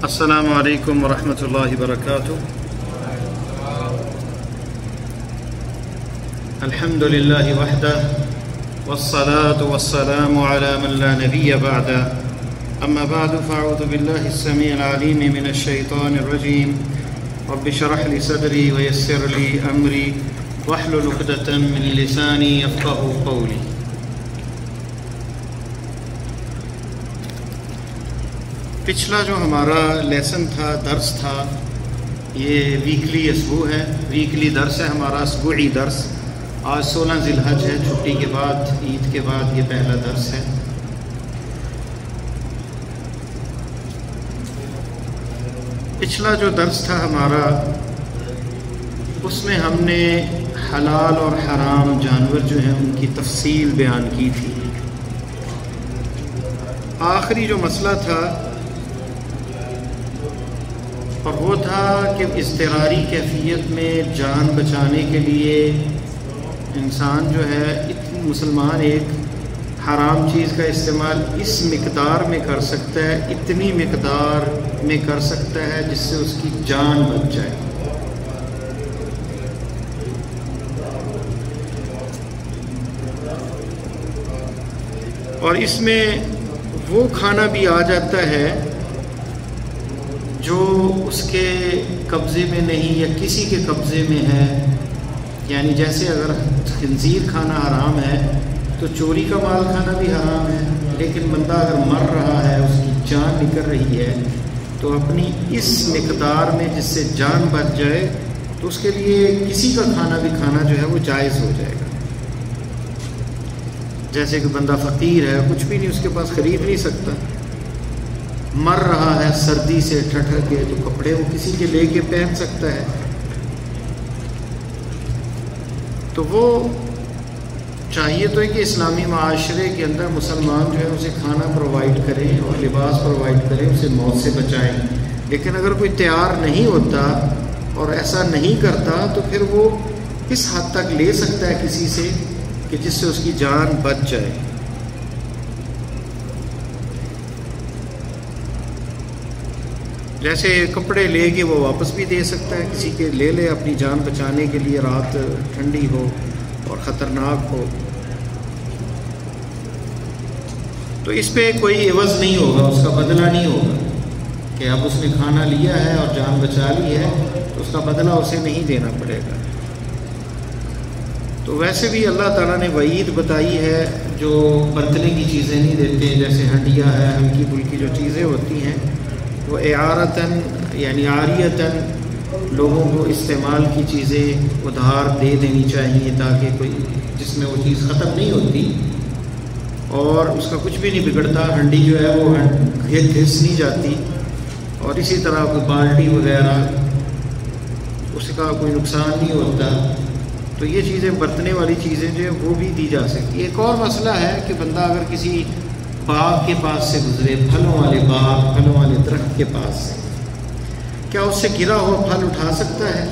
السلام علیکم ورحمۃ اللہ وبرکاتہ۔ الحمد للہ وحدہ والصلاة والسلام على من لا نبی بعدہ، اما بعد فاعوذ باللہ السمیع العلیم من الشیطان الرجیم، رب اشرح لی صدری ویسر لی امری واحلل عقدۃ من لسانی یفقہوا قولی۔ پچھلا جو ہمارا لیسن تھا، درس تھا، یہ ویکلی اسبوع ہے، ویکلی درس ہے ہمارا، اسبوعی درس۔ آج 16 ذی الحج ہے، چھٹی کے بعد، عید کے بعد یہ پہلا درس ہے۔ پچھلا جو درس تھا ہمارا، اس میں ہم نے حلال اور حرام جانور جو ہیں ان کی تفصیل بیان کی تھی۔ آخری جو مسئلہ تھا اور وہ تھا کہ اضطراری کیفیت میں جان بچانے کے لیے انسان جو ہے مسلمان ایک حرام چیز کا استعمال اس مقدار میں کر سکتا ہے، اتنی مقدار میں کر سکتا ہے جس سے اس کی جان بچ جائے۔ اور اس میں وہ کھانا بھی آ جاتا ہے جو اس کے قبضے میں نہیں یا کسی کے قبضے میں ہے، یعنی جیسے اگر خنزیر کھانا حرام ہے تو چوری کا مال کھانا بھی حرام ہے، لیکن بندہ اگر مر رہا ہے، اس کی جان نکل رہی ہے، تو اپنی اس مقدار میں جس سے جان بچ جائے تو اس کے لیے کسی کا کھانا بھی کھانا جو ہے وہ جائز ہو جائے گا۔ جیسے کہ بندہ فقیر ہے، کچھ بھی نہیں اس کے پاس، خرید نہیں سکتا، مر رہا ہے سردی سے ٹھٹر کے، تو کپڑے وہ کسی کے لے کے پہن سکتا ہے، تو وہ چاہیے تو ہے کہ اسلامی معاشرے کے اندر مسلمان جو ہے اسے کھانا پرووائڈ کریں اور لباس پرووائڈ کریں، اسے موت سے بچائیں۔ لیکن اگر کوئی تیار نہیں ہوتا اور ایسا نہیں کرتا تو پھر وہ کس حد تک لے سکتا ہے کسی سے کہ جس سے اس کی جان بچ جائے۔ جیسے کپڑے لے کے وہ واپس بھی دے سکتا ہے، کسی کے لے لے اپنی جان بچانے کے لیے، رات ٹھنڈی ہو اور خطرناک ہو، تو اس پہ کوئی عوض نہیں ہوگا، اس کا بدلہ نہیں ہوگا کہ اب اس نے کھانا لیا ہے اور جان بچا لی ہے تو اس کا بدلہ اسے نہیں دینا پڑے گا۔ تو ویسے بھی اللہ تعالیٰ نے وعید بتائی ہے جو برتنے کی چیزیں نہیں دیتے، جیسے ہنڈیا ہے، ہلکی پھلکی جو چیزیں ہوتی ہیں وہ اعارتاً یعنی عاریتاً لوگوں کو استعمال کی چیزیں ادھار دے دینی چاہیے، تاکہ کوئی جس میں وہ چیز ختم نہیں ہوتی اور اس کا کچھ بھی نہیں بگڑتا، ہنڈی جو ہے وہ گھس نہیں جاتی، اور اسی طرح کوئی بالٹی وغیرہ اس کا کوئی نقصان نہیں ہوتا۔ تو یہ چیزیں برتنے والی چیزیں جو ہے وہ بھی دی جا سکتی۔ ایک اور مسئلہ ہے کہ بندہ اگر کسی باغ کے پاس سے گزرے، پھلوں والے باغ، پھلوں والے درخت کے پاس سے، کیا اس سے گرا ہوا پھل اٹھا سکتا ہے؟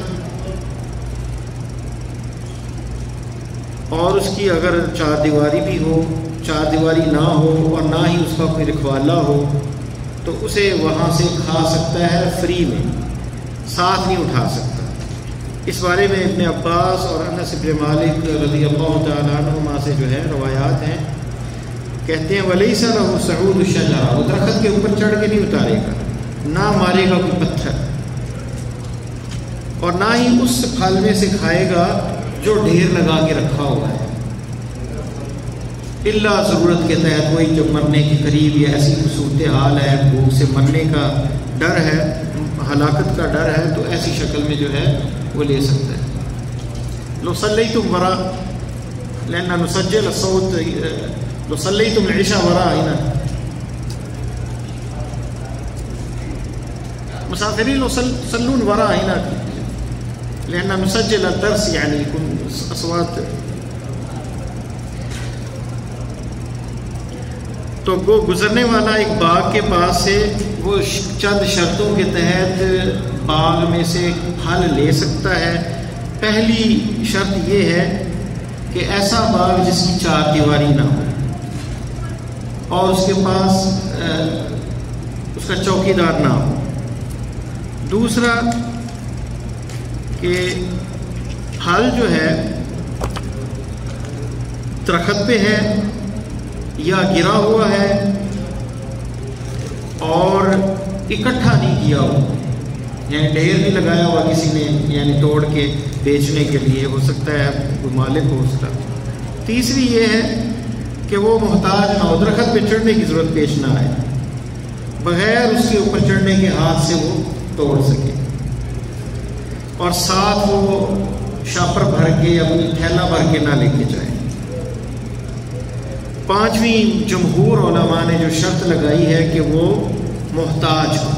اور اس کی اگر چار دیواری بھی ہو، چار دیواری نہ ہو اور نہ ہی اس کا کوئی رکھوالا ہو تو اسے وہاں سے کھا سکتا ہے فری میں، ساتھ نہیں اٹھا سکتا۔ اس بارے میں ابن عباس اور انس بن مالک رضی اللہ تعالیٰ عنہما سے جو ہے روایات ہیں، کہتے ہیں وَلَيْسَ لَهُ صَعُودُ الشَّجَرَةِ، وہ درخت کے اوپر چڑھ کے نہیں اتارے گا، نہ مارے گا کوئی پتھر، اور نہ ہی اس پھل میں سے کھائے گا جو ڈھیر لگا کے رکھا ہوا ہے، الا ضرورت کے تحت، وہی جو مرنے کے قریب یا ایسی صورتحال ہے، بھوک سے مرنے کا ڈر ہے، ہلاکت کا ڈر ہے، تو ایسی شکل میں جو ہے وہ لے سکتا ہے۔ لو صلیتم وراء لأن نسجل الصوت، لو صلیتم العشاء ورائنا، مسافرین لو صلون ورائنا لأن نسجل الدرس، یعنی يكون اصوات۔ تو وہ گزرنے والا ایک باغ کے پاس سے وہ چند شرطوں کے تحت باغ میں سے پھل لے سکتا ہے۔ پہلی شرط یہ ہے کہ ایسا باغ جس کی چار دیواری نہ ہو، اور اس کے پاس اس کا چوکی دار نہ ہو، دوسرا کہ پھل جو ہے درخت پہ ہے یا گرا ہوا ہے اور اکٹھا نہیں کیا ہوا، یعنی ڈھیر نہیں لگایا ہوا کسی نے، یعنی توڑ کے بیچنے کے لیے، ہو سکتا ہے کوئی مالک ہو اس کا۔ تیسری یہ ہے کہ وہ محتاج نہ ہو، درخت پہ چڑھنے کی ضرورت پیش نہ آئے، بغیر اس کے اوپر چڑھنے کے ہاتھ سے وہ توڑ سکے، اور ساتھ وہ شاپر بھر کے اپنی تھیلا بھر کے نہ لے کے جائے۔ پانچویں جمہور علماء نے جو شرط لگائی ہے کہ وہ محتاج ہو،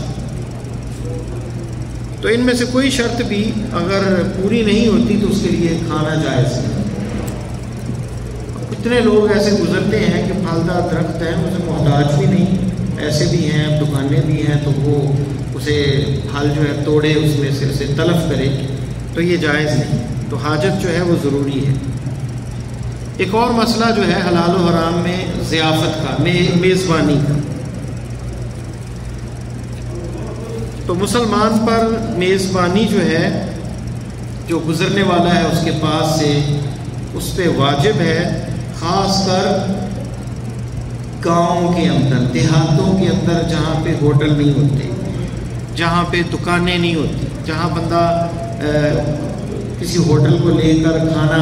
تو ان میں سے کوئی شرط بھی اگر پوری نہیں ہوتی تو اس کے لیے کھانا جائز ہے۔ کتنے لوگ ایسے گزرتے ہیں کہ پھلدار درخت ہیں، اسے محتاج بھی نہیں، ایسے بھی ہیں، دکانیں بھی ہیں، تو وہ اسے پھل جو ہے توڑے، اس میں سے اسے تلف کرے، تو یہ جائز نہیں۔ تو حاجت جو ہے وہ ضروری ہے۔ ایک اور مسئلہ جو ہے حلال و حرام میں ضیافت کا، میزبانی کا، تو مسلمان پر میزبانی جو ہے، جو گزرنے والا ہے اس کے پاس سے، اس پہ واجب ہے، خاص کر گاؤں کے اندر، دیہاتوں کے اندر، جہاں پہ ہوٹل نہیں ہوتے، جہاں پہ دکانیں نہیں ہوتی، جہاں بندہ کسی ہوٹل کو لے کر کھانا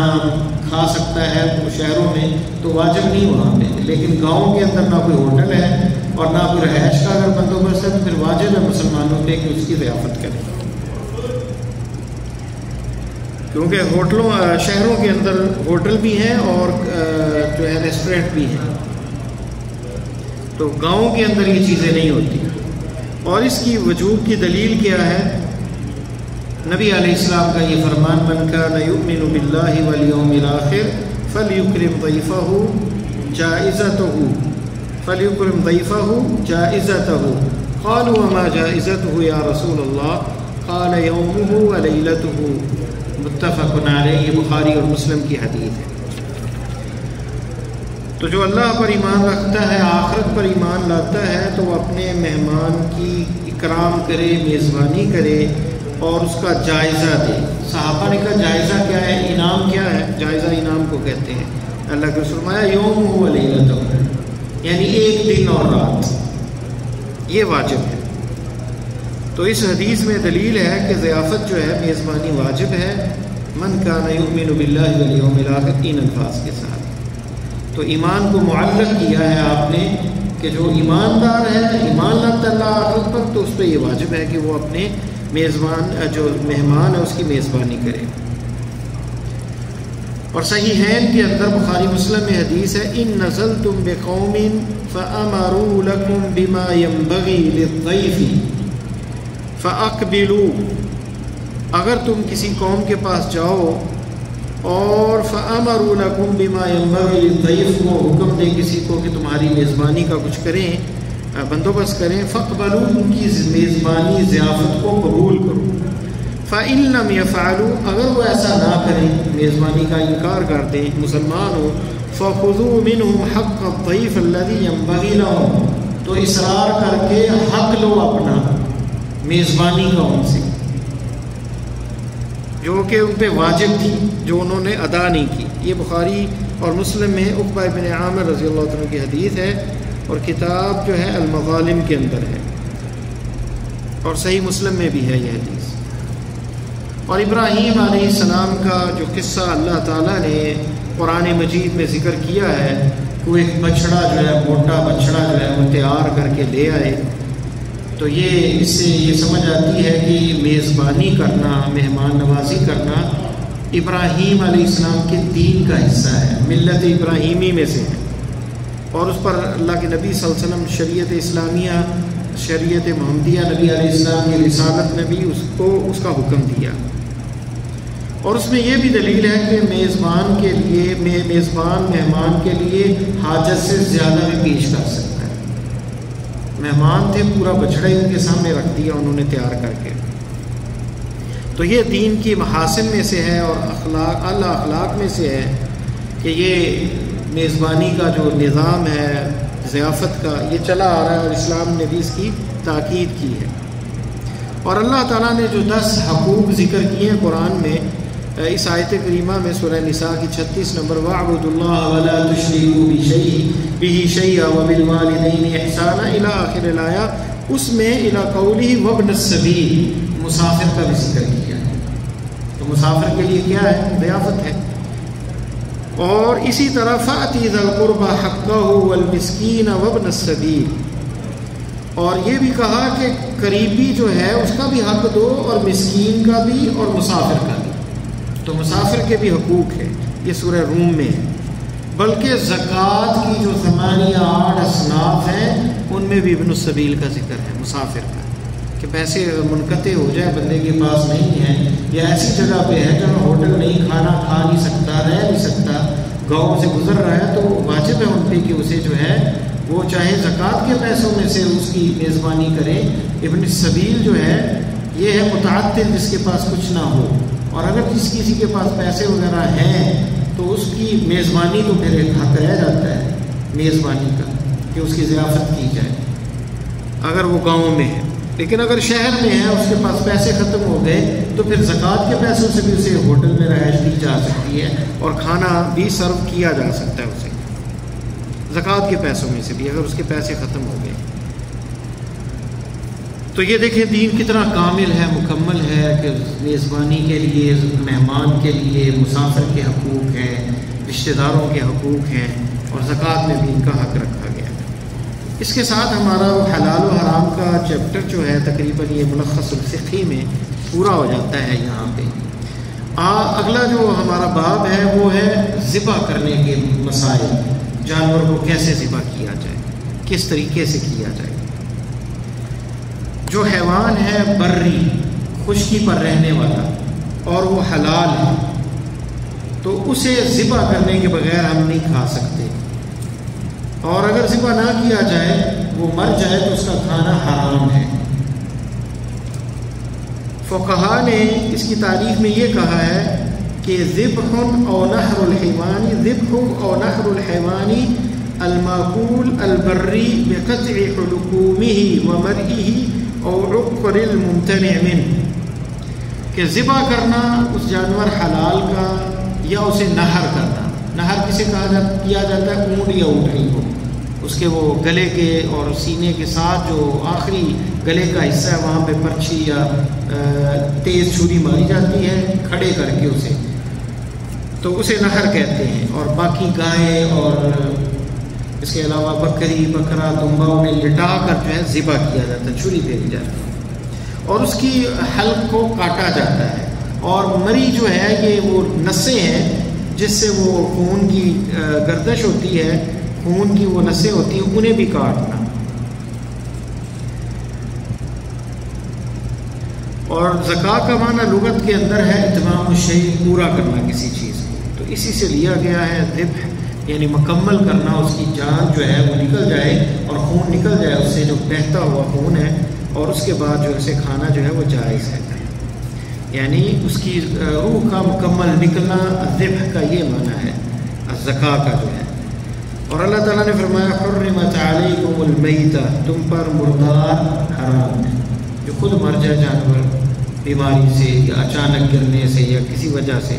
کھا سکتا ہے شہروں میں تو واجب نہیں وہاں پہ، لیکن گاؤں کے اندر نہ کوئی ہوٹل ہے اور نہ کوئی رہائش کا اگر بندوبست ہے تو پھر واجب ہے مسلمانوں پہ کہ اس کی ضیافت کریں، کیونکہ ہوٹلوں شہروں کے اندر ہوٹل بھی ہیں اور جو ہے ریسٹورینٹ بھی ہیں، تو گاؤں کے اندر یہ چیزیں نہیں ہوتی۔ اور اس کی وجوب کی دلیل کیا ہے؟ نبی علیہ السلام کا یہ فرمان، من کان یؤمن باللہ والیوم الآخر فلیکرم ضیفہ جائزتہ قالوا وما جائزتہ یا رسول اللہ قال یومہ ولیلتہ، متفق علیہ، یہ بخاری اور مسلم کی حدیث ہے۔ تو جو اللہ پر ایمان رکھتا ہے، آخرت پر ایمان لاتا ہے، تو وہ اپنے مہمان کی اکرام کرے، میزبانی کرے اور اس کا جائزہ دے۔ صحابہ نے کہا جائزہ کیا ہے، انعام کیا ہے؟ جائزہ انعام کو کہتے ہیں۔ اللہ کے رسول فرمایا یوم و لیلتہ، یعنی ایک دن اور رات، یہ واجب ہے۔ تو اس حدیث میں دلیل ہے کہ ضیافت جو ہے، میزبانی واجب ہے، من کان یؤمن باللہ والیوم الآخر، ان الفاظ کے ساتھ۔ تو ایمان کو معلق کیا ہے آپ نے کہ جو ایماندار ہے، ایمان لاتا اللہ آخرت پر، تو اس پہ یہ واجب ہے کہ وہ اپنے میزبان، جو مہمان ہے، اس کی میزبانی کرے۔ اور صحیحین کے اندر بخاری مسلم میں حدیث ہے، ان نزلتم بقوم فامروا لكم بما ينبغي للضيف فاقبلوا، اگر تم کسی قوم کے پاس جاؤ اور فامروا لكم بما ينبغي للضيف، کو حکم دیں کسی کو کہ تمہاری میزبانی کا کچھ کریں، بندوبست کریں، فاقبلوا، ان کی میزبانی ضیافت کو قبول کرو، فإن لم يفعلوا، اگر وہ ایسا نہ کریں، میزبانی کا انکار کر دیں، مسلمان ہو، فخذوا منهم حق الضيف الذي ينبغي لهم، تو اصرار کر کے حق لو اپنا میزبانی کا ان سے، جو کہ ان پہ واجب تھی، جو انہوں نے ادا نہیں کی۔ یہ بخاری اور مسلم میں عقبہ بن عامر رضی اللہ عنہ کی حدیث ہے، اور کتاب جو ہے المظالم کے اندر ہے، اور صحیح مسلم میں بھی ہے یہ حدیث۔ اور ابراہیم علیہ السلام کا جو قصہ اللہ تعالیٰ نے قرآن مجید میں ذکر کیا ہے، وہ ایک بچڑا جو ہے، موٹا بچڑا جو ہے وہ تیار کر کے لے آئے، تو یہ اس سے یہ سمجھ آتی ہے کہ میزبانی کرنا، مہمان نوازی کرنا ابراہیم علیہ السلام کے دین کا حصہ ہے، ملت ابراہیمی میں سے ہے، اور اس پر اللہ کے نبی صلی اللہ علیہ وسلم شریعت اسلامیہ، شریعت محمدیہ، نبی علیہ السلام کی رسالت میں بھی اس کا حکم دیا۔ اور اس میں یہ بھی دلیل ہے کہ میزبان کے لیے، میزبان مہمان کے لیے حاجت سے زیادہ بھی پیش کر سکتا ہے۔ مہمان تھے، پورا بچڑا ہی ان کے سامنے رکھ دیا انہوں نے تیار کر کے، تو یہ دین کی محاسن میں سے ہے اور اعلیٰ اخلاق میں سے ہے کہ یہ میزبانی کا جو نظام ہے، ضیافت کا، یہ چلا آ رہا ہے، اور اسلام نے بھی اس کی تاکید کی ہے۔ اور اللہ تعالیٰ نے جو 10 حقوق ذکر کیے ہیں قرآن میں، اس آیت کریمہ میں سورہ نساء کی 36 نمبر وَاعْبُدُوا اللَّهَ وَلَا تُشْرِكُوا بِهِ شَيْئًا وَبِالْوَالِدَيْنِ إِحْسَانًا إِلَىٰ آخِرِ الآیہ، اس میں إِلَىٰ قَوْلِهِ وَابْنِ السَّبِيلِ مسافر کا بھی ذکر کیا ہے۔ تو مسافر کے لیے کیا ہے؟ ضیافت ہے۔ اور اسی طرح فَأْتِ ذَا الْقُرْبَىٰ حَقَّهُ وَالْمِسْكِينَ وَابْنَ السَّبِيلِ، اور یہ بھی کہا کہ قریبی جو ہے اس کا بھی حق دو، اور مسکین کا بھی اور مسافر کا بھی۔ تو مسافر کے بھی حقوق ہیں، یہ سورہ روم میں ہے۔ بلکہ زکوٰۃ کی جو 8 اصناف ہیں ان میں بھی ابن السبیل کا ذکر ہے، مسافر کا، کہ پیسے منقطع ہو جائے، بندے کے پاس نہیں ہے، یا ایسی جگہ پہ ہے جہاں ہوٹل نہیں، کھانا کھا نہیں سکتا، رہ نہیں سکتا، گاؤں سے گزر رہا ہے، تو واجب ہے ان پہ کہ اسے جو ہے وہ چاہے زکوٰۃ کے پیسوں میں سے اس کی میزبانی کرے۔ ابن السبیل جو ہے یہ ہے متعدد، جس کے پاس کچھ نہ ہو، اور اگر کسی کے پاس پیسے وغیرہ ہیں تو اس کی میزبانی تو پھر ایک حق رہ جاتا ہے میزبانی کا، کہ اس کی ضیافت کی جائے اگر وہ گاؤں میں ہے۔ لیکن اگر شہر میں ہے، اس کے پاس پیسے ختم ہو گئے، تو پھر زکوٰۃ کے پیسوں سے بھی اسے ہوٹل میں رہائش دی جا سکتی ہے، اور کھانا بھی سرو کیا جا سکتا ہے اسے زکوٰۃ کے پیسوں میں سے بھی، اگر اس کے پیسے ختم ہو گئے۔ تو یہ دیکھیں دین کتنا کامل ہے، مکمل ہے، کہ میزبانی کے لیے، مہمان کے لیے، مسافر کے حقوق ہیں، رشتہ داروں کے حقوق ہیں، اور زکوٰۃ میں بھی ان کا حق رکھا گیا ہے۔ اس کے ساتھ ہمارا حلال و حرام کا چیپٹر جو ہے تقریباً یہ ملخص الفقہی میں پورا ہو جاتا ہے یہاں پہ۔ اگلا جو ہمارا باب ہے وہ ہے ذبح کرنے کے مسائل، جانور کو کیسے ذبح کیا جائے، کس طریقے سے کیا جائے۔ جو حیوان ہے بری، خشکی پر رہنے والا، اور وہ حلال ہے، تو اسے ذبح کرنے کے بغیر ہم نہیں کھا سکتے، اور اگر ذبح نہ کیا جائے، وہ مر جائے، تو اس کا کھانا حرام ہے۔ فقہاء نے اس کی تعریف میں یہ کہا ہے کہ ذبح او نحر الحیوان، ذبح او نحر الحیوان الماکول البری بقطع حلقومہ ومرئہ او عقر الممتنع منہ، کہ ذبح کرنا اس جانور حلال کا، یا اسے نہر کرنا۔ نہر کسے کیا جاتا ہے؟ اونٹ یا اونٹنی کو، اس کے وہ گلے کے اور سینے کے ساتھ جو آخری گلے کا حصہ ہے وہاں پہ پرچھی یا تیز چھری ماری جاتی ہے کھڑے کر کے اسے، تو اسے نہر کہتے ہیں۔ اور باقی گائے اور اس کے علاوہ بکری، بکرا، دمبا، انہیں لٹا کر جو ہے ذبح کیا جاتا ہے، چھری پھیری جاتی ہے، اور اس کی حلق کو کاٹا جاتا ہے۔ اور مری جو ہے یہ وہ نسیں ہیں جس سے وہ خون کی گردش ہوتی ہے، خون کی وہ نسیں ہوتی ہیں، انہیں بھی کاٹنا۔ اور زکوٰۃ کا معنی لغت کے اندر ہے اتمام الشیء، پورا کرنا کسی چیز کو، تو اسی سے لیا گیا ہے ذبح، یعنی مکمل کرنا، اس کی جان جو ہے وہ نکل جائے اور خون نکل جائے اس سے، جو بہتا ہوا خون ہے، اور اس کے بعد جو اسے کھانا جو ہے وہ جائز ہے، یعنی اس کی روح کا مکمل نکلنا ذبح کا یہ معنی ہے زکوٰۃ کا جو ہے۔ اور اللہ تعالیٰ نے فرمایا حرمت علیکم المیتہ، تم پر مردار حرام ہے، جو خود مر جائے جانور بیماری سے یا اچانک گرنے سے یا کسی وجہ سے،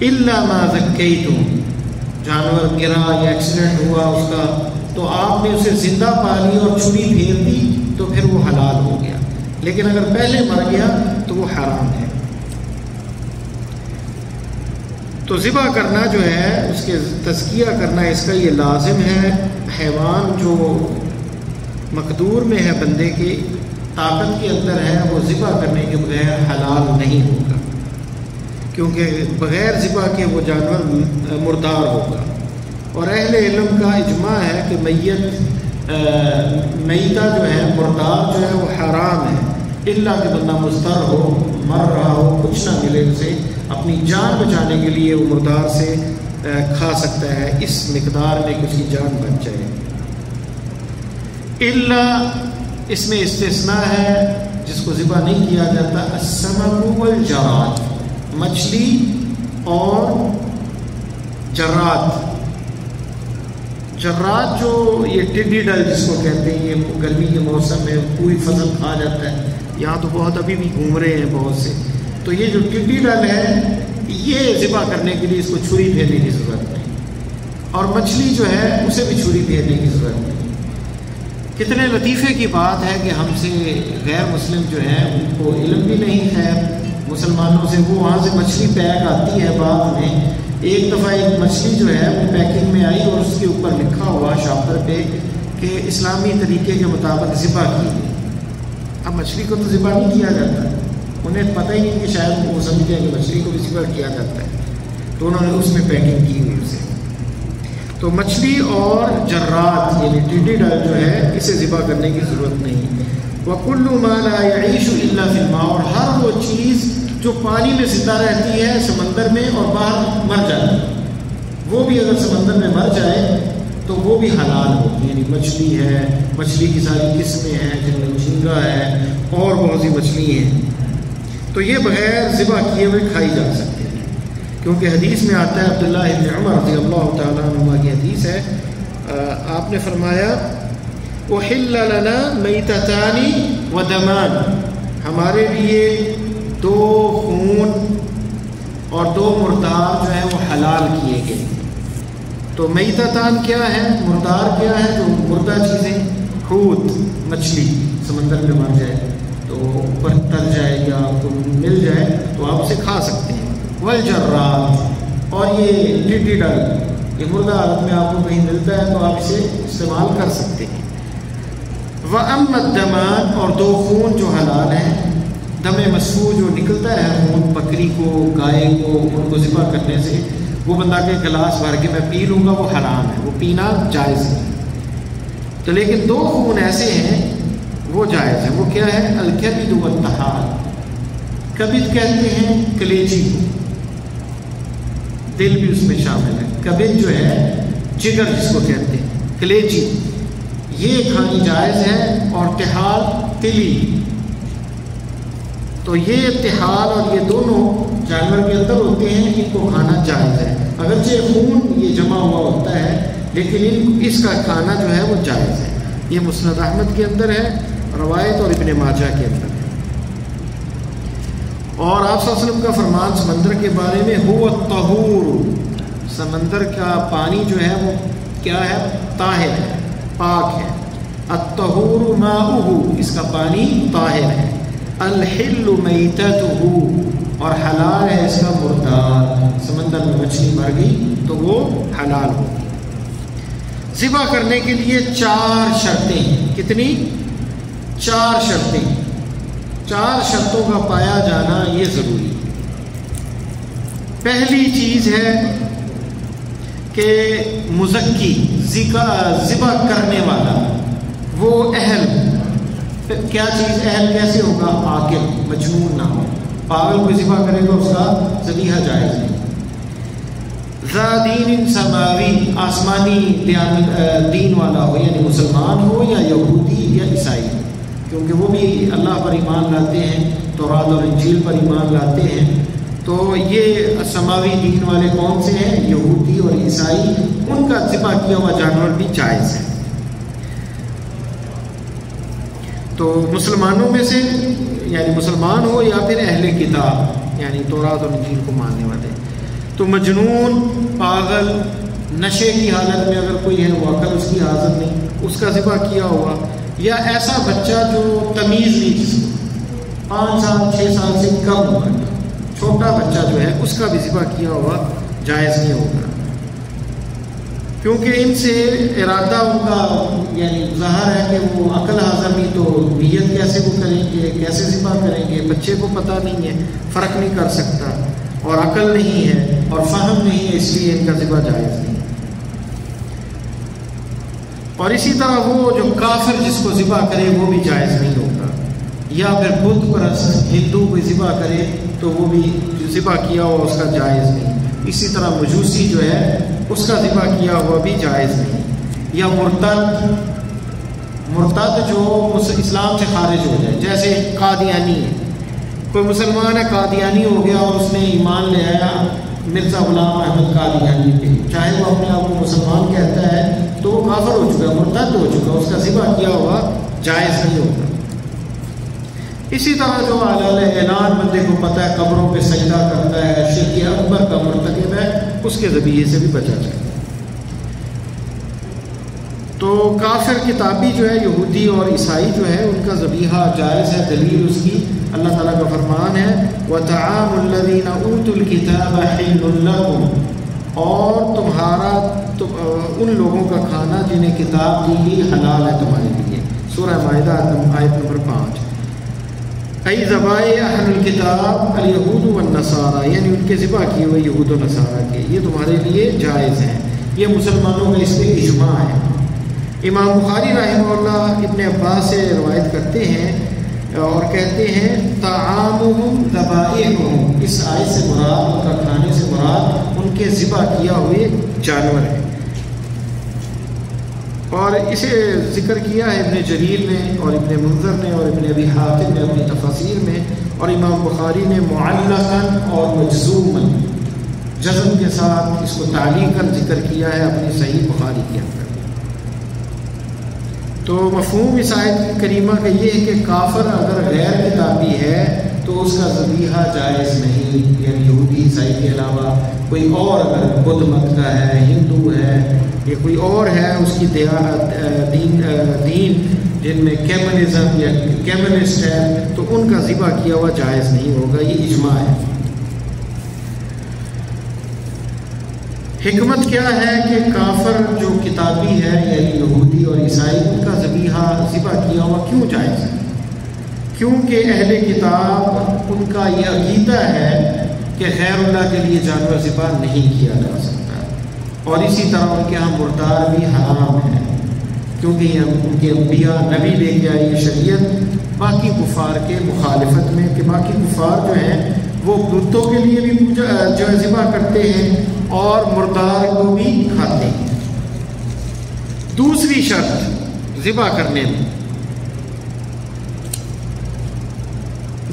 الا ما ذکیتم، جانور گرا یا ایکسیڈنٹ ہوا اس کا، تو آپ نے اسے زندہ پا لی اور چھری پھیر دی تو پھر وہ حلال ہو گیا، لیکن اگر پہلے مر گیا تو وہ حرام ہے۔ تو ذبح کرنا جو ہے اس کے تزکیہ کرنا اس کا یہ لازم ہے۔ حیوان جو مقدور میں ہے، بندے کی طاقت کے اندر ہے، وہ ذبح کرنے کے بغیر حلال نہیں ہوگا، کیونکہ بغیر ذبح کے وہ جانور مردار ہوگا۔ اور اہل علم کا اجماع ہے کہ میتہ جو ہے، مردار جو ہے وہ حرام ہے، اللہ کہ بندہ مضطر ہو، مر رہا ہو، کچھ نہ ملے اسے، اپنی جان بچانے کے لیے وہ مردار سے کھا سکتا ہے، اس مقدار میں کہ اس کی جان بچ جائے۔ اللہ اس میں استثناء ہے جس کو ذبح نہیں کیا جاتا، السمک والجراد، مچھلی اور جراد۔ جراد جو یہ ٹڈی ڈل جس کو کہتے ہیں، یہ گرمی کے موسم میں پوری فصل کھا جاتا ہے، یہاں تو بہت ابھی بھی گھوم رہے ہیں بہت سے. تو یہ جو ٹڈی ڈل ہے یہ ذبح کرنے کے لیے اس کو چھری پھیرنے کی ضرورت نہیں, اور مچھلی جو ہے اسے بھی چھری پھیرنے کی ضرورت نہیں. کتنے لطیفے کی بات ہے کہ ہم سے غیر مسلم جو ہیں ان کو علم بھی نہیں ہے مسلمانوں سے, وہ وہاں سے مچھلی پیک آتی ہے. بعد میں ایک دفعہ ایک مچھلی جو ہے وہ پیکنگ میں آئی اور اس کے اوپر لکھا ہوا شاپر پہ کہ اسلامی طریقے کے مطابق ذبح کی. اب مچھلی کو تو ذبح نہیں کیا جاتا, انہیں پتہ ہی نہیں کہ شاید وہ سمجھتے ہیں کہ مچھلی کو بھی ذبح کیا جاتا ہے, تو انہوں نے اس میں پیکنگ کی ہوئی اسے. تو مچھلی اور جرات یعنی ٹڈی ڈل جو ہے اسے ذبح کرنے کی ضرورت نہیں. وَكُلُّ مَا لَا يَعِيشُ إِلَّا فِي الْمَاءِ, اور ہر وہ چیز جو پانی میں زندہ رہتی ہے سمندر میں اور باہر مر جاتی ہے, وہ بھی اگر سمندر میں مر جائے تو وہ بھی حلال ہوتی ہے. یعنی مچھلی ہے, مچھلی کی ساری قسمیں ہیں جن میں جھینگا ہے اور بہت سی مچھلی ہیں, تو یہ بغیر ذبح کیے ہوئے کھائی جا سکتی ہیں. کیونکہ حدیث میں آتا ہے, عبداللہ ابن عمر رضی اللہ تعالیٰ عنہ کی حدیث ہے, آپ نے فرمایا احل لنا میتتان و دمان, ہمارے لیے 2 خون اور 2 مردار جو ہیں وہ حلال کیے گئے. تو میتتان کیا ہے, مردار کیا ہے, تو مردہ چیزیں, حوت مچھلی سمندر میں مر جائے تو اوپر تر جائے یا آپ کو مل جائے تو آپ اسے کھا سکتے ہیں. والجرات, اور یہ ٹڈی ڈل یہ مردہ حالت میں آپ کو کہیں ملتا ہے تو آپ اسے استعمال کر سکتے ہیں. وَأَمَّا الدَّمَانِ, اور 2 خون جو حلال ہیں, دم مسفوح جو نکلتا ہے خون بکری کو گائے کو ان کو ذبح کرنے سے, وہ بندہ کے گلاس بھر کے میں پی لوں گا وہ حرام ہے, وہ پینا جائز ہے. تو لیکن 2 خون ایسے ہیں وہ جائز ہیں. وہ کیا ہے, الکبد والطحال. کبد کہتے ہیں کلیجی, دل بھی اس میں شامل ہے. کبد جو ہے جگر جس کو کہتے ہیں, کلیجی یہ کھانی جائز ہے, اور طحال تلی. تو یہ طحال اور یہ دونوں جانور کے اندر ہوتے ہیں, ان کو کھانا جائز ہے. اگرچہ خون یہ جمع ہوا ہوتا ہے لیکن اس کا کھانا جو ہے وہ جائز ہے. یہ مسند احمد کے اندر ہے روایت, اور ابن ماجہ کے اندر ہے. اور آپ صلی اللہ علیہ وسلم کا فرمان سمندر کے بارے میں, هو الطہور, سمندر کا پانی جو ہے وہ کیا ہے, طاہر ہے, پاک ہے. الطہور ماؤہ, اس کا پانی طاہر ہے. الحل میتتہ, اور حلال ہے اس کا مردار. سمندر میں مچھلی مر گئی تو وہ حلال ہوگی. ذبح کرنے کے لیے 4 شرطیں ہیں. کتنی؟ 4 شرطیں. 4 شرطوں کا پایا جانا یہ ضروری ہے. پہلی چیز ہے کہ مزکی, ذبح کرنے والا, وہ اہل. کیا چیز اہل کیسے ہوگا, عاقل, مجنون نہ ہو. پاگل کو ذبح کرے گا اس کا ذبیحہ جائز نہیں. ذا دین سماوی, آسمانی دین والا ہو, یعنی مسلمان ہو یا یہودی یا عیسائی, کیونکہ وہ بھی اللہ پر ایمان لاتے ہیں, تورات اور انجیل پر ایمان لاتے ہیں. تو یہ سماوی دین والے کون سے ہیں, یہودی اور عیسائی, ان کا ذبح کیا ہوا جانور بھی جائز ہے. تو مسلمانوں میں سے یعنی مسلمان ہو یا پھر اہل کتاب یعنی تورات اور انجیل کو ماننے والے. تو مجنون, پاگل, نشے کی حالت میں اگر کوئی ہے, وہ عقل اس کی حاضر نہیں, اس کا ذبح کیا ہوا, یا ایسا بچہ جو تمیز نہیں, جس کو 5 سال 6 سال سے کم عمر, چھوٹا بچہ جو ہے, اس کا بھی ذبح کیا ہوا جائز نہیں ہوگا. کیونکہ ان سے ارادہ ان کا یعنی ظاہر ہے کہ وہ عقل حاضر نہیں, تو نیت کیسے وہ کریں گے, کیسے ذبح کریں گے. بچے کو پتہ نہیں ہے, فرق نہیں کر سکتا, اور عقل نہیں ہے اور فہم نہیں ہے, اس لیے ان کا ذبح جائز نہیں. اور اسی طرح وہ جو کافر جس کو ذبح کرے وہ بھی جائز نہیں ہوگا, یا پھر بت پرست ہندو کو ذبح کرے تو وہ بھی ذبح کیا ہوا اس کا جائز نہیں. اسی طرح مجوسی جو ہے اس کا ذبح کیا ہوا بھی جائز نہیں. یا مرتد جو اسلام سے خارج ہو جائے, جیسے قادیانی ہے, کوئی مسلمان ہے قادیانی ہو گیا اور اس نے ایمان لے آیا مرزا غلام احمد قادیانی پہ, چاہے وہ اپنے آپ کو مسلمان کہتا ہے, تو وہ کافر ہو چکا, مرتد ہو چکا, اس کا ذبح کیا ہوا جائز نہیں ہوگا. اسی طرح جو علالِ اعلان بندے کو پتہ ہے قبروں پہ سجدہ کرتا ہے، شرک اکبر کا مرتکب ہے، اس کے ذبیحے سے بھی بچا جائے۔ تو کافر کتابی جو ہے، یہودی اور عیسائی جو ہے، ان کا ذبیحہ جائز ہے۔ دلیل اس کی اللہ تعالیٰ کا فرمان ہے وَطَعَامُ الَّذِينَ أُوتُوا الْكِتَابَ حِلٌّ لَكُمْ، اور تمہارا ان لوگوں کا کھانا جنہیں کتاب دی گئی حلال ہے تمہارے لیے۔ سورہ مائدہ آیت نمبر 5۔ ای ذبائح اہل الکتاب الیہود والنصارى، یعنی ان کے ذبح کیے ہوئے یہود و نصارہ کے، یہ تمہارے لیے جائز ہیں۔ یہ مسلمانوں کا اس میں اجماع ہے۔ امام بخاری رحمہ اللہ ابن عباس سے روایت کرتے ہیں اور کہتے ہیں طعامہم ذبائحہم، اس آیت سے مراد، ان کا کھانے سے مراد ان کے ذبح کیا ہوئے جانور ہیں۔ اور اسے ذکر کیا ہے ابن جریر نے اور ابن منذر نے اور ابن ابی حاتم نے اپنی تفاسیر میں، اور امام بخاری نے معلقاً اور مجزوماً، جزم کے ساتھ اس کو تعلیقاً ذکر کیا ہے اپنی صحیح بخاری کے اندر۔ تو مفہوم اس آیت کریمہ کا یہ ہے کہ کافر اگر غیر کتابی ہے تو اس کا ذبیحہ جائز نہیں، یعنی یہودی عیسائی کے علاوہ کوئی اور اگر بدھ مت کا ہے، ہندو ہے، یا کوئی اور ہے اس کی دین جن میں کیمنزم یا کیمنسٹ ہے، تو ان کا ذبح کیا ہوا جائز نہیں ہوگا، یہ اجماع ہے۔ حکمت کیا ہے کہ کافر جو کتابی ہے یعنی یہودی اور عیسائی، ان کا ذبح کیا ہوا کیوں جائز ہے؟ کیونکہ اہل کتاب ان کا یہ عقیدہ ہے کہ غیر اللہ کے لیے جانور ذبح نہیں کیا جا سکتا، اور اسی طرح ان کے ہاں مردار بھی حرام ہے، کیونکہ یہ ان کے انبیاء نبی لے کے آئی شریعت باقی کفار کے مخالفت میں، کہ باقی کفار جو ہیں وہ بتوں کے لیے بھی جو ہے ذبح کرتے ہیں اور مردار کو بھی کھاتے ہیں۔ دوسری شرط ذبح کرنے میں،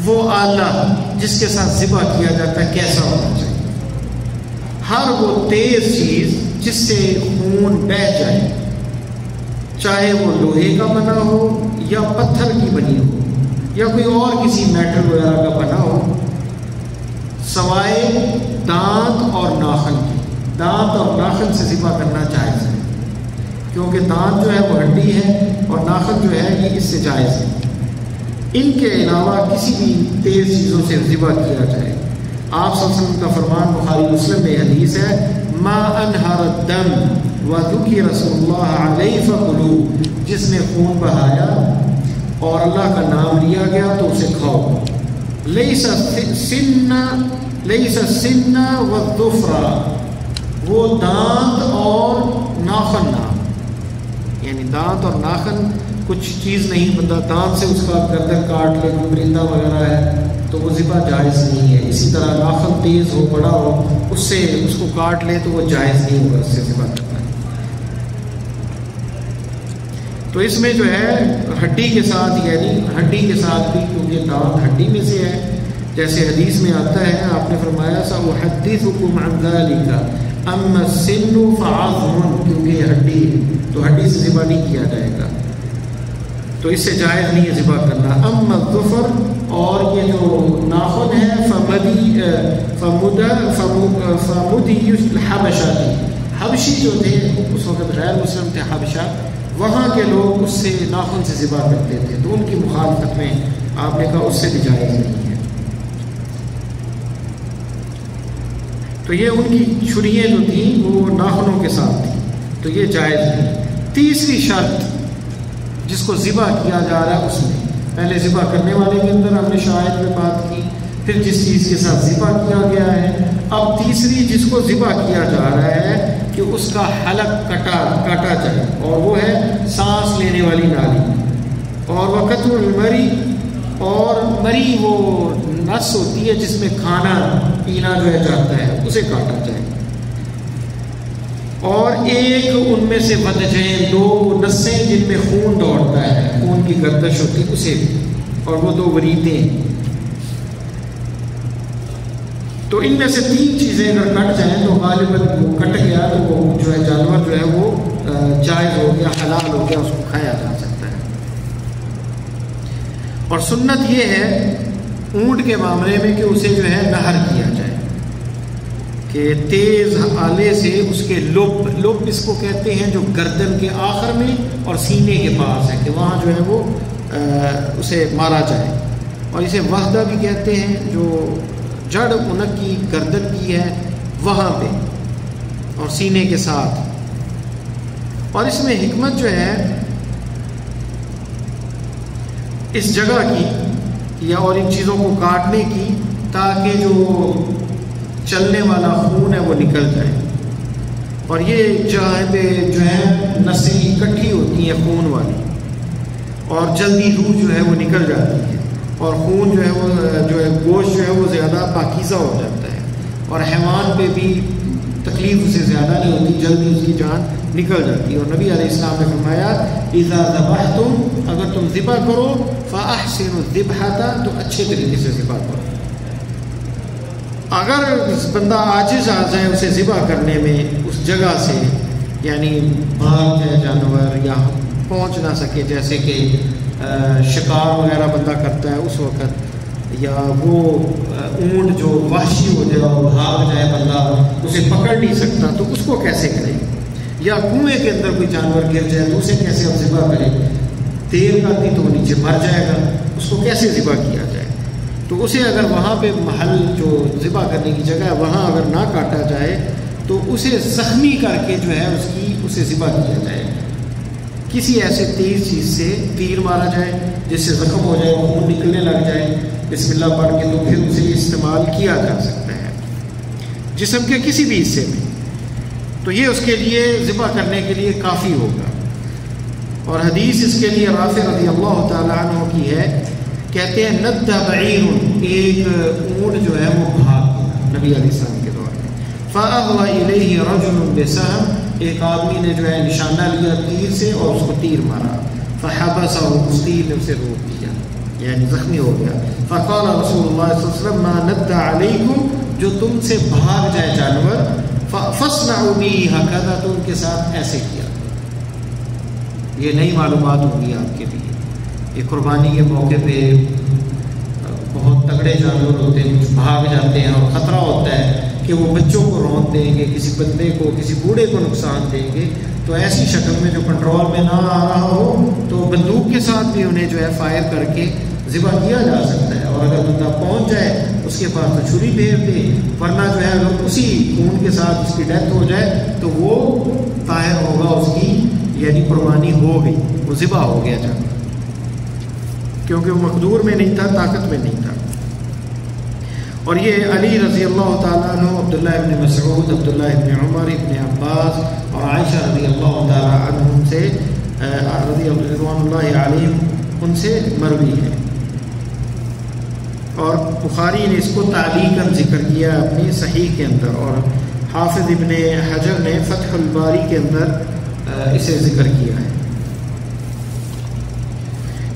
وہ آلہ جس کے ساتھ ذبح کیا جاتا ہے کیسا ہونا چاہیے؟ ہر وہ تیز چیز جس سے خون بہہ جائے، چاہے وہ لوہے کا بنا ہو یا پتھر کی بنی ہو یا کوئی اور کسی میٹل وغیرہ کا بنا ہو، سوائے دانت اور ناخن کی۔ دانت اور ناخن سے ذبح کرنا جائز ہے، کیونکہ دانت جو ہے وہ ہڈی ہے اور ناخن جو ہے یہ اس سے جائز ہے۔ ان کے علاوہ کسی بھی تیز چیزوں سے ذبح کیا جائے۔ آپ صلی اللہ علیہ وسلم کا فرمان بخاری مسلم میں حدیث ہے ما انہر الدم وذکر رسول اللہ علیہ فکلوا، جس نے خون بہایا اور اللہ کا نام لیا گیا تو اسے کھاؤ۔ لیس السن والظفر، وہ دانت اور ناخن نہ، یعنی دانت اور ناخن کچھ چیز نہیں، بندہ دانت سے اس کا گردن کاٹ لے، کوئی پرندہ وغیرہ ہے تو وہ ذبح جائز نہیں ہے۔ اسی طرح ناخن تیز ہو، بڑا ہو، اس سے اس کو کاٹ لے تو وہ جائز نہیں ہوگا اس سے ذبح کرنا۔ تو اس میں جو ہے ہڈی کے ساتھ، یعنی ہڈی کے ساتھ بھی، کیونکہ دانت ہڈی میں سے ہے، جیسے حدیث میں آتا ہے آپ نے فرمایا سأحدثكم عن ذلك اما السن فعظم، کیونکہ یہ ہڈی ہے تو ہڈی سے ذبح نہیں کیا جائے گا، تو اس سے جائز نہیں ہے ذبح کرنا۔ اما الظفر، اور یہ جو ناخن ہے، فمدی الحبشہ، حبشی جو تھے اس وقت غیر مسلم تھے حبشہ، وہاں کے لوگ اس سے ناخن سے ذبح کرتے تھے، تو ان کی مخالفت میں آپ نے کہا اس سے بھی جائز نہیں ہے۔ تو یہ ان کی چھریاں جو تھیں وہ ناخنوں کے ساتھ تھیں، تو یہ جائز نہیں۔ تیسری شرط جس کو ذبح کیا جا رہا ہے اس میں، پہلے ذبح کرنے والے کے اندر ہم نے شاہد میں بات کی، پھر جس چیز کے ساتھ ذبح کیا گیا ہے، اب تیسری جس کو ذبح کیا جا رہا ہے کہ اس کا حلق کاٹا جائے، اور وہ ہے سانس لینے والی نالی، اور وقت المری، اور مری وہ نس ہوتی ہے جس میں کھانا پینا جو ہے جاتا ہے، اسے کاٹا جائے، اور ایک ان میں سے ودجیں، دو نسیں جن میں خون دوڑتا ہے، خون کی گردش ہوتی ہے، اسے بھی، اور وہ دو وریدیں۔ تو ان میں سے تین چیزیں اگر کٹ جائیں تو غالباً وہ کٹ گیا تو وہ جو ہے جانور جو ہے وہ جائز ہو گیا، حلال ہو گیا، اس کو کھایا جا سکتا ہے۔ اور سنت یہ ہے اونٹ کے معاملے میں کہ اسے جو ہے نہر کیا جائے، کہ تیز آلے سے اس کے لب اس کو کہتے ہیں جو گردن کے آخر میں اور سینے کے پاس ہے، کہ وہاں جو ہے وہ اسے مارا جائے، اور اسے وحدہ بھی کہتے ہیں، جو جڑ اونک کی گردن کی ہے وہاں پہ اور سینے کے ساتھ۔ اور اس میں حکمت جو ہے اس جگہ کی یا اور ان چیزوں کو کاٹنے کی، تاکہ جو چلنے والا خون ہے وہ نکل جائے، اور یہ جہاں پہ جو ہے نسیں اکٹھی ہوتی ہیں خون والی، اور جلدی روح جو ہے وہ نکل جاتی ہے، اور خون جو ہے گوشت جو ہے وہ زیادہ پاکیزہ ہو جاتا ہے، اور حیوان پہ بھی تکلیف اسے زیادہ نہیں ہوتی، جلدی اس کی جان نکل جاتی ہے۔ اور نبی علیہ السلام نے فرمایا اذا ذبحتم، اگر تم ذبح کرو فاحسنوا الذبحۃ، تو اچھے طریقے سے ذبح کرو۔ اگر بندہ عاجز آ جائے اسے ذبح کرنے میں اس جگہ سے، یعنی بھاگ جائے جانور یا پہنچ نہ سکے، جیسے کہ شکار وغیرہ بندہ کرتا ہے اس وقت، یا وہ اونٹ جو وحشی ہو جائے اور بھاگ جائے بندہ اسے پکڑ نہیں سکتا، تو اس کو کیسے کرے؟ یا کنویں کے اندر کوئی جانور گر جائے تو اسے کیسے اب ذبح کرے؟ تیل کا دی تو وہ نیچے مر جائے گا، اس کو کیسے ذبح کیا جائے؟ تو اسے اگر وہاں پہ محل جو ذبح کرنے کی جگہ ہے وہاں اگر نہ کاٹا جائے تو اسے زخمی کر کے جو ہے اسے ذبح کیا جائے، کسی ایسے تیز چیز سے تیر مارا جائے جس سے زخم ہو جائے، خون نکلنے لگ جائے، بسم اللہ پڑھ کے، تو پھر اسے استعمال کیا جا سکتا ہے جسم کے کسی بھی حصے میں، تو یہ اس کے لیے ذبح کرنے کے لیے کافی ہوگا۔ اور حدیث اس کے لیے رافع رضی اللہ تعالیٰ عنہ کی ہے، کہتے ہیں ند بعیر، ایک اونٹ جو ہے وہ بھاگ گیا نبی علیہ السلام کے دور میں، فاغوى الیہ رجل بسهم، ایک آدمی نے جو ہے نشانہ لیا تیر سے اور اس کو تیر مارا، فحبسہ، اس تیر نے اسے روک دیا، یعنی زخمی ہو گیا، فقال رسول اللہ صلی اللہ علیہ وسلم ما ند علیکم، جو تم سے بھاگ جائے جانور، فاصنعوا به هكذا، تو ان کے ساتھ ایسے کیا۔ یہ نئی معلومات ہوگی آپ کے لیے۔ یہ قربانی کے موقع پہ بہت تگڑے جانور ہوتے ہیں، کچھ بھاگ جاتے ہیں اور خطرہ ہوتا ہے کہ وہ بچوں کو رونق دیں گے، کسی بندے کو، کسی بوڑھے کو نقصان دیں گے، تو ایسی شکل میں جو کنٹرول میں نہ آ رہا ہو تو بندوق کے ساتھ بھی انہیں جو ہے فائر کر کے ذبح کیا جا سکتا ہے، اور اگر بندہ پہنچ جائے اس کے پاس تو چھری پھیر دے، ورنہ جو ہے اگر اسی خون کے ساتھ اس کی ڈیتھ ہو جائے تو وہ طاہر ہوگا، اس کی یعنی قربانی ہو گئی، وہ ذبح ہو گیا جانور، کیونکہ وہ مقدور میں نہیں تھا، طاقت میں نہیں تھا۔ اور یہ علی رضی اللہ تعالیٰ عنہ، عبداللہ ابن مسعود، عبداللہ ابن عمر، ابن عباس اور عائشہ رضی اللہ تعالیٰ عنہم سے رضوان اللہ علیہم ان سے مروی ہے، اور بخاری نے اس کو تعلیقاً ذکر کیا اپنی صحیح کے اندر، اور حافظ ابن حجر نے فتح الباری کے اندر اسے ذکر کیا ہے۔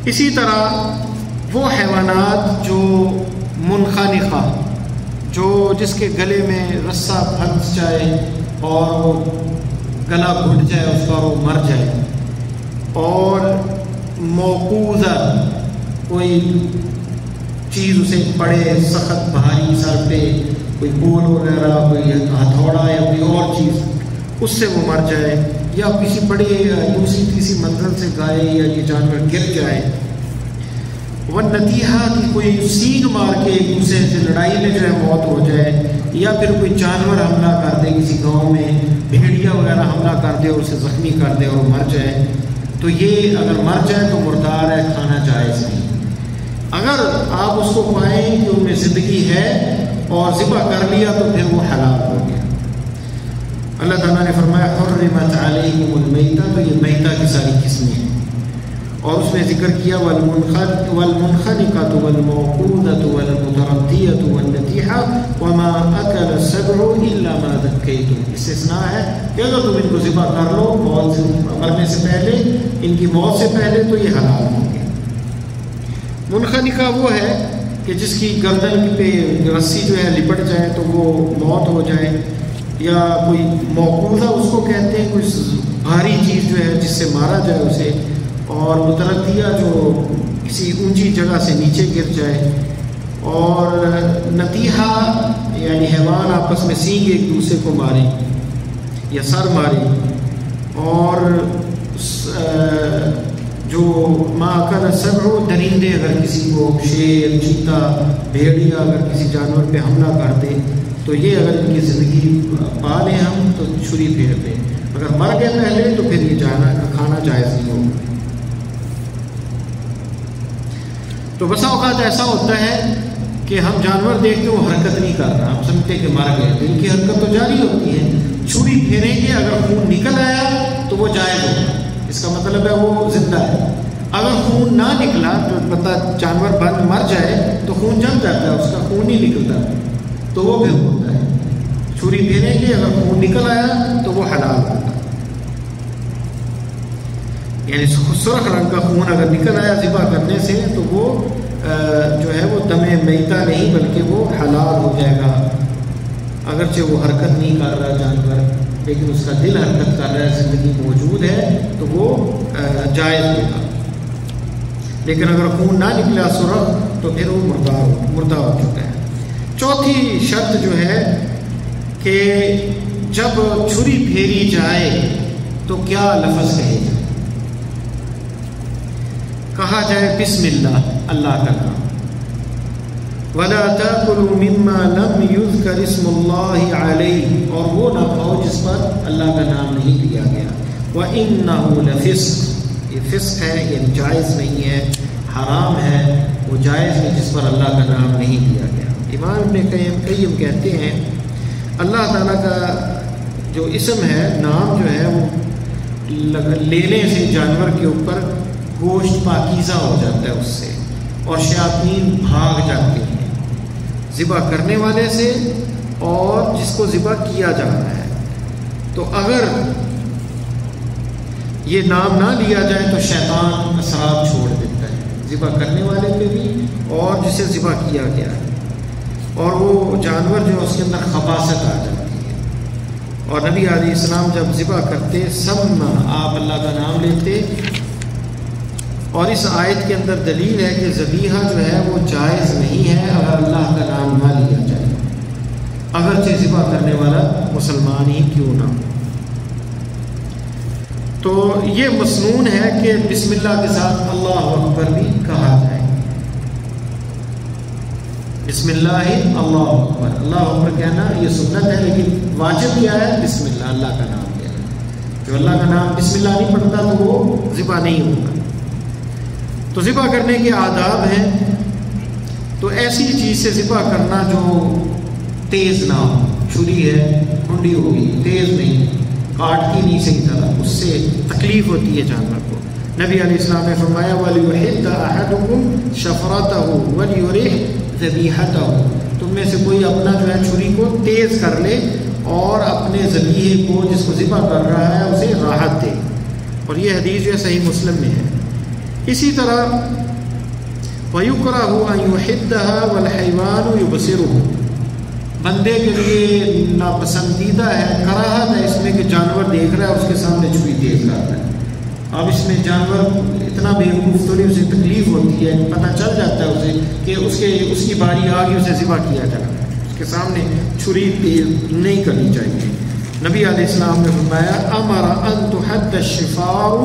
اسی طرح وہ حیوانات جو منخنقہ، جس کے گلے میں رسہ پھنس جائے اور وہ گلا گھٹ جائے اس کا، وہ مر جائے، اور موقوذہ، کوئی چیز اسے پڑے سخت بھاری سر پہ، کوئی بول وغیرہ، کوئی ہتھوڑا یا کوئی اور چیز، اس سے وہ مر جائے، یا کسی بڑے دوسری تیسری منزل سے گائے یا یہ جانور گر جائے، والنتیحہ، کی کوئی سینگ مار کے ایک دوسرے سے لڑائی میں جو ہے موت ہو جائے، یا پھر کوئی جانور حملہ کر دے، کسی گاؤں میں بھیڑیا وغیرہ حملہ کر دے اور اسے زخمی کر دے اور مر جائے، تو یہ اگر مر جائے تو مردار ہے، کھانا جائز نہیں۔ اگر آپ اس کو پائیں کہ ان میں زندگی ہے اور ذبح کر لیا تو پھر وہ حلال ہو گیا۔ اللہ تعالیٰ نے فرمایا حرمت علیکم المیتہ، تو یہ میتہ کی ساری قسمیں ہیں، اور اس میں ذکر کیا والمنخنقۃ والموقوذۃ والمتردیۃ والنطیحہ وما اکل السبع الا ما ذکیتم، استثناء ہے کہ اگر تم ان کو ذبح کر لو موت سے مرنے سے پہلے، ان کی موت سے پہلے، تو یہ حلال ہوں گے۔ منخنقہ وہ ہے کہ جس کی گردن پہ رسی جو ہے لپٹ جائے تو وہ موت ہو جائے، یا کوئی موقوذہ اس کو کہتے ہیں، کوئی بھاری چیز جو ہے جس سے مارا جائے اسے، اور متردیہ جو کسی اونچی جگہ سے نیچے گر جائے، اور نتیحہ یعنی حیوان آپس میں سینگ ایک دوسرے کو مارے یا سر مارے، اور جو ما اکل السبع درندے اگر کسی کو شیر، چیتا، بھیڑیا اگر کسی جانور پہ حملہ کر دے تو یہ اگر ان کی زندگی پا لیں ہم تو چھری پھیر دیں، اگر مر گئے پہلے تو پھر یہ کھانا جائز نہیں ہوگا۔ تو بسا اوقات ایسا ہوتا ہے کہ ہم جانور دیکھتے وہ حرکت نہیں کر رہا، ہم سمجھتے کہ مر گئے، تو ان کی حرکت تو جاری ہوتی ہے، چھری پھیریں گے، اگر خون نکل آیا تو وہ جائز ہوگا، اس کا مطلب ہے وہ زندہ ہے۔ اگر خون نہ نکلا تو پتہ جانور بند مر جائے تو خون جم جاتا ہے، اس کا خون نہیں نکلتا تو وہ بھی ہوتا ہے۔ چھری پھیریں گے، اگر خون نکل آیا تو وہ حلال ہوتا ہے، یعنی سرخ رنگ کا خون اگر نکل آیا ذبح کرنے سے تو وہ جو ہے وہ دم میتہ نہیں بلکہ وہ حلال ہو جائے گا، اگرچہ وہ حرکت نہیں کر رہا جانور، لیکن اس کا دل حرکت کر رہا ہے، زندگی موجود ہے تو وہ جائز ہوگا۔ لیکن اگر خون نہ نکلا سرخ تو پھر وہ مردہ ہو چکا ہے۔ چوتھی شرط جو ہے کہ جب چھری پھیری جائے تو کیا لفظ کہے جائے؟ کہا جائے بسم اللہ، اللہ کا نام، وَلَا تَأْكُلُوا مِمَّا لَمْ يُذْكَرِ اسْمُ اللَّهِ عَلَيْهِ، اور وہ نہ کھاؤ جس پر اللہ کا نام نہیں لیا گیا، وَإِنَّهُ لَفِسْقٌ، یہ فسق ہے، یہ جائز نہیں ہے، حرام ہے، وہ جائز ہے جس پر اللہ کا نام نہیں لیا گیا۔ امام ابن قیم کہتے ہیں اللہ تعالیٰ کا جو اسم ہے، نام جو ہے وہ لینے سے جانور کے اوپر گوشت پاکیزہ ہو جاتا ہے اس سے، اور شیاطین بھاگ جاتے ہیں ذبح کرنے والے سے اور جس کو ذبح کیا جا رہا ہے۔ تو اگر یہ نام نہ لیا جائے تو شیطان اثرات چھوڑ دیتا ہے ذبح کرنے والے پہ بھی اور جسے ذبح کیا گیا ہے، اور وہ جانور جو اس کے اندر خباثت آ جاتی ہے۔ اور نبی علیہ السلام جب ذبح کرتے سمنا، آپ اللہ کا نام لیتے، اور اس آیت کے اندر دلیل ہے کہ ذبیحہ جو ہے وہ جائز نہیں ہے اگر اللہ کا نام نہ لیا جائے، اگرچہ ذبح کرنے والا مسلمان ہی کیوں نہ ہو۔ تو یہ مسنون ہے کہ بسم اللہ کے ساتھ اللہ اکبر بھی کہا جائے، بسم اللہ اللہ اکبر، اللہ اکبر کہنا یہ سنت ہے، لیکن واجب کیا ہے؟ بسم اللہ، اللہ کا نام لینا۔ جو اللہ کا نام بسم اللہ نہیں پڑھتا تو وہ ذبح نہیں ہوگا۔ تو ذبح کرنے کے آداب ہیں، تو ایسی چیز سے ذبح کرنا جو تیز نہ ہو، چھری ہے کھنڈی ہوگی، تیز نہیں، کاٹتی نہیں صحیح طرح، اس سے تکلیف ہوتی ہے جانور کو۔ نبی علیہ السلام نے فرمایا وَلْيُحِدَّ أَحَدُكُمْ شَفْرَتَهُ وَلْيُرِحْ ذَبِيحَتَهُ، تم میں سے کوئی اپنا جو ہے چھری کو تیز کر لے اور اپنے ذبیحے کو جس کو ذبح کر رہا ہے اسے راحت دے، اور یہ حدیث جو ہے صحیح مسلم میں ہے۔ اسی طرح وَيُكْرَهُ أَن يُحِدَّهَا وَالْحَيْوَانُ يُبْصِرُهُ، بندے کے لیے ناپسندیدہ ہے، کراہت ہے اس میں کہ جانور دیکھ رہا ہے اس کے سامنے چھری تیز کرتا ہے۔ اب اس میں جانور اتنا بیوقوف تھوڑی، اسے تکلیف ہوتی ہے، پتہ چل جاتا ہے اسے کہ اس کی باری آ گئی، اسے ذبح کیا جائے، اس کے سامنے چھری تیز نہیں کرنی چاہیے۔ نبی علیہ السلام نے فرمایا امر ان تحد الشفار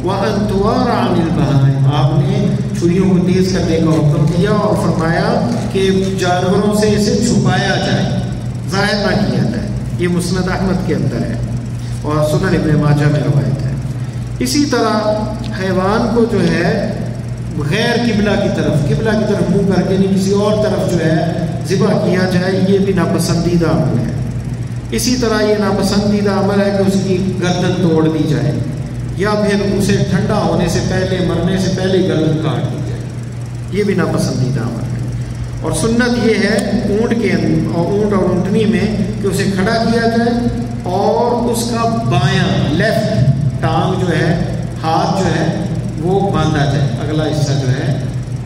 وان توار عن البہائم، آپ نے چھریوں کو تیز کرنے کا حکم دیا اور فرمایا کہ جانوروں سے اسے چھپایا جائے، ظاہر نہ کیا جائے۔ یہ مسند احمد کے اندر ہے اور سنن ابن ماجہ میں روایت ہے۔ اسی طرح حیوان کو جو ہے غیر قبلہ کی طرف منہ کر کے نہیں، کسی اور طرف جو ہے ذبح کیا جائے، یہ بھی ناپسندیدہ عمل ہے۔ اسی طرح یہ ناپسندیدہ عمل ہے کہ اس کی گردن توڑ دی جائے، یا پھر اسے ٹھنڈا ہونے سے پہلے، مرنے سے پہلے گردن کاٹ دی جائے، یہ بھی ناپسندیدہ عمل ہے۔ اور سنت یہ ہے اونٹ اور اونٹنی میں کہ اسے کھڑا کیا جائے اور اس کا بایاں لیفٹ ٹانگ جو ہے، ہاتھ جو ہے وہ باندھا جائے، اگلا حصہ جو ہے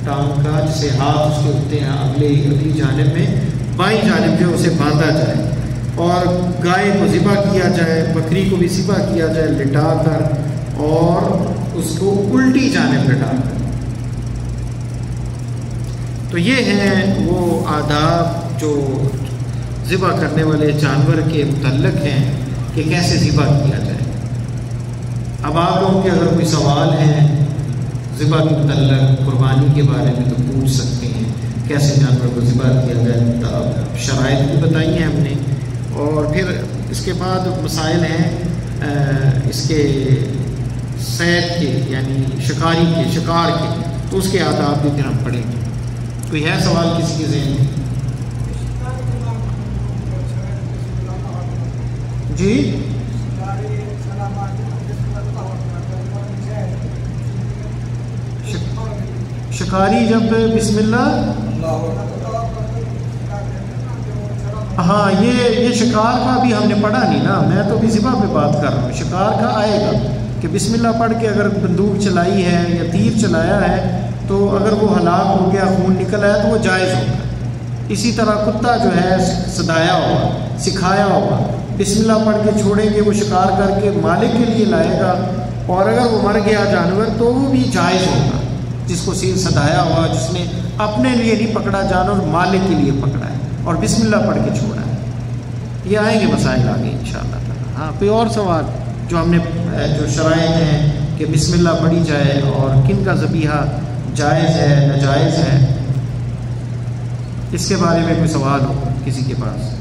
ٹانگ کا جسے ہاتھ اس کے ہوتے ہیں اگلی جانب میں، بائیں جانب جو اسے باندھا جائے، اور گائے کو ذبح کیا جائے، بکری کو بھی ذبح کیا جائے لٹا کر، اور اس کو الٹی جانب لٹا کر۔ تو یہ ہیں وہ آداب جو ذبح کرنے والے جانور کے متعلق ہیں کہ کیسے ذبح کیا جائے۔ اب آپ لوگوں کے اگر کوئی سوال ہیں ذبح کے متعلق قربانی کے بارے میں تو پوچھ سکتے ہیں، کیسے جانور کو ذبح کیا جائے، تو شرائط بھی بتائی ہیں ہم نے، اور پھر اس کے بعد مسائل ہیں اس کے صید کے یعنی شکاری کے، شکار کے، تو اس کے آداب بھی پھر ہم پڑھیں گے۔ کوئی ہے سوال کسی کے ذہن میں؟ جی شکاری جب بسم اللہ، ہاں یہ شکار کا بھی ہم نے پڑھا نہیں نا، میں تو بھی ذبح پہ بات کر رہا ہوں۔ شکار کا آئے گا کہ بسم اللہ پڑھ کے اگر بندوق چلائی ہے یا تیر چلایا ہے تو اگر وہ ہلاک ہو گیا، خون نکل آیا تو وہ جائز ہوگا۔ اسی طرح کتا جو ہے صدایا ہوگا، سکھایا ہوگا، بسم اللہ پڑھ کے چھوڑیں گے، وہ شکار کر کے مالک کے لیے لائے گا، اور اگر وہ مر گیا جانور تو وہ بھی جائز ہوگا۔ جس کو سین صدایا ہوا، جس نے اپنے لیے نہیں پکڑا جانور، مالک کے لیے پکڑا ہے اور بسم اللہ پڑھ کے چھوڑا ہے۔ یہ آئیں گے مسائل آگے انشاءاللہ تعالی۔ ہاں کوئی اور سوال جو ہم نے جو شرائط ہیں کہ بسم اللہ پڑھی جائے اور کن کا ذبیحہ جائز ہے ناجائز ہے، اس کے بارے میں کوئی سوال ہو کسی کے پاس؟